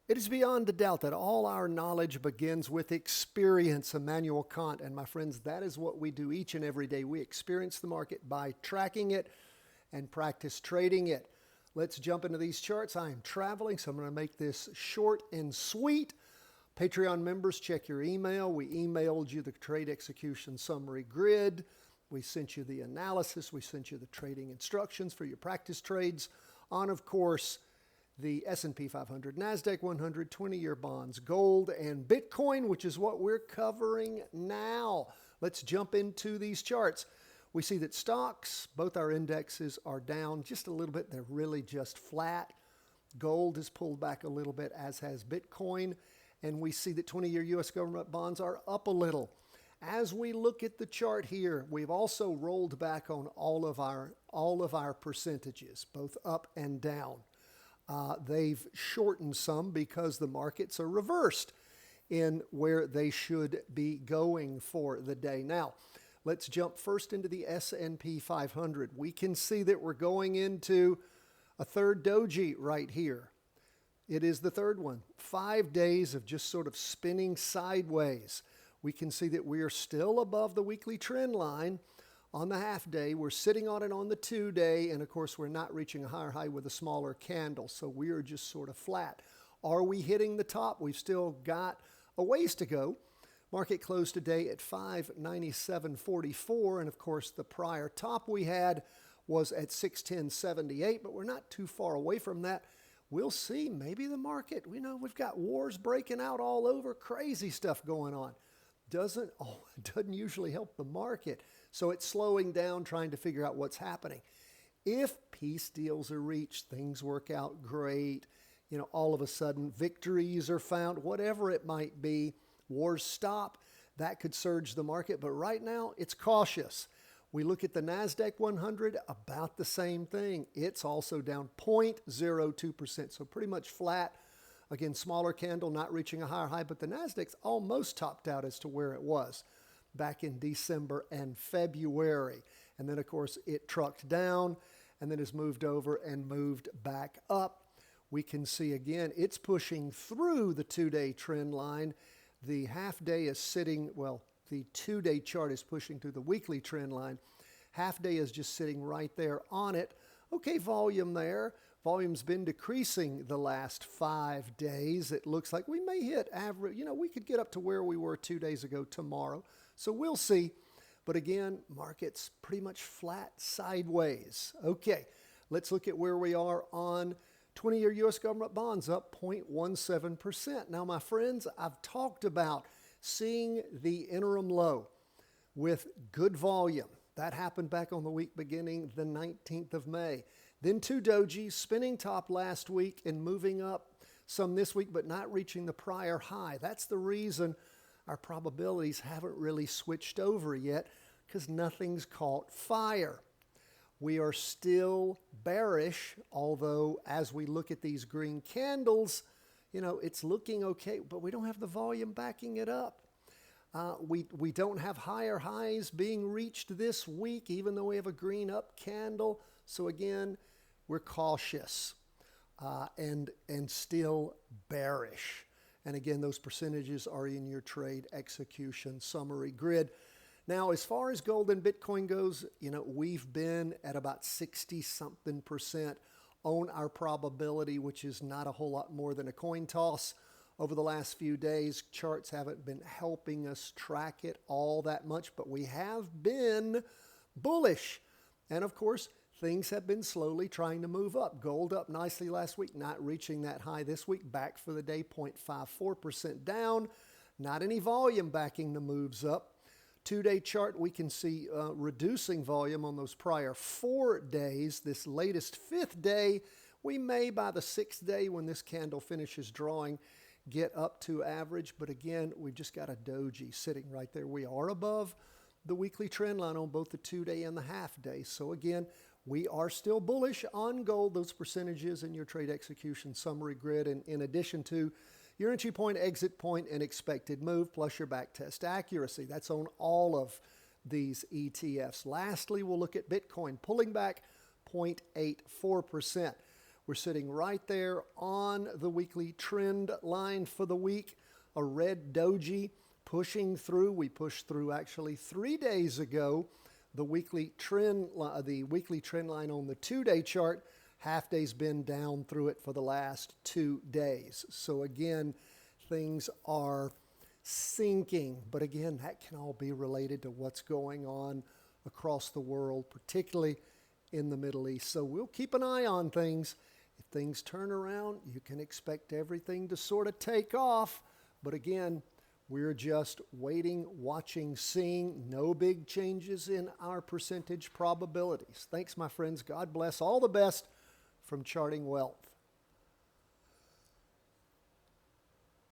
It is beyond a doubt that all our knowledge begins with experience, Immanuel Kant. And my friends, that is what we do each and every day. We experience the market by tracking it and practice trading it. Let's jump into these charts. I am traveling, so I'm going to make this short and sweet. Patreon members, check your email. We emailed you the trade execution summary grid. We sent you the analysis. We sent you the trading instructions for your practice trades on, of course, the S&P 500, NASDAQ 100, 20-year bonds, gold, and Bitcoin, which is what we're covering now. Let's jump into these charts. We see that stocks, both our indexes, are down just a little bit. They're really just flat. Gold has pulled back a little bit, as has Bitcoin. And we see that 20-year U.S. government bonds are up a little. As we look at the chart here, we've also rolled back on all of our percentages, both up and down. They've shortened some because the markets are reversed in where they should be going for the day. Now, let's jump first into the S&P 500. We can see that we're going into a third doji right here. It is the third one. 5 days of just sort of spinning sideways. We can see that we are still above the weekly trend line on the half day. We're sitting on it on the 2 day, and of course we're not reaching a higher high with a smaller candle, so we are just sort of flat. Are we hitting the top? We've still got a ways to go. Market closed today at 597.44, and of course the prior top we had was at 610.78, but we're not too far away from that. We'll see. Maybe the market, we've got wars breaking out all over, crazy stuff going on. Doesn't usually help the market. So it's slowing down, trying to figure out what's happening. If peace deals are reached, things work out great, all of a sudden victories are found, whatever it might be, wars stop, that could surge the market. But right now, it's cautious. We look at the NASDAQ 100, about the same thing. It's also down 0.02%, so pretty much flat. Again, smaller candle, not reaching a higher high, but the NASDAQ's almost topped out as to where it was back in December and February. And then, of course, it trucked down and then has moved over and moved back up. We can see, again, it's pushing through the 2-day trend line. The half day is sitting, the 2-day chart is pushing through the weekly trend line. Half day is just sitting right there on it. Okay, volume there. Volume's been decreasing the last 5 days. It looks like we may hit average. We could get up to where we were 2 days ago tomorrow. So we'll see. But again, market's pretty much flat sideways. Okay, let's look at where we are on 20-year U.S. government bonds, up 0.17%. Now, my friends, I've talked about seeing the interim low with good volume. That happened back on the week beginning the 19th of May. Then 2 dojis, spinning top last week and moving up some this week, but not reaching the prior high. That's the reason our probabilities haven't really switched over yet, because nothing's caught fire. We are still bearish, although as we look at these green candles, it's looking okay, but we don't have the volume backing it up. We don't have higher highs being reached this week, even though we have a green up candle. So again, we're cautious and still bearish. And again, those percentages are in your trade execution summary grid. Now, as far as gold and Bitcoin goes, we've been at about 60-something% on our probability, which is not a whole lot more than a coin toss. Over the last few days, charts haven't been helping us track it all that much, but we have been bullish. And of course, things have been slowly trying to move up. Gold up nicely last week, not reaching that high this week. Back for the day, 0.54% down. Not any volume backing the moves up. 2-day chart, we can see reducing volume on those prior 4 days. This latest 5th day, we may by the 6th day when this candle finishes drawing, get up to average. But again, we've just got a doji sitting right there. We are above the weekly trend line on both the 2-day and the half day. So again, we are still bullish on gold. Those percentages in your trade execution summary grid, and in addition to your entry point, exit point, and expected move, plus your back test accuracy. That's on all of these ETFs. Lastly, we'll look at Bitcoin pulling back 0.84%. We're sitting right there on the weekly trend line for the week. A red doji pushing through. We pushed through actually 3 days ago. The weekly trend line on the 2-day chart. Half day's been down through it for the last 2 days. So again, things are sinking. But again, that can all be related to what's going on across the world, particularly in the Middle East. So we'll keep an eye on things. If things turn around, you can expect everything to sort of take off. But again, we're just waiting, watching, seeing. No big changes in our percentage probabilities. Thanks, my friends. God bless. All the best from Charting Wealth.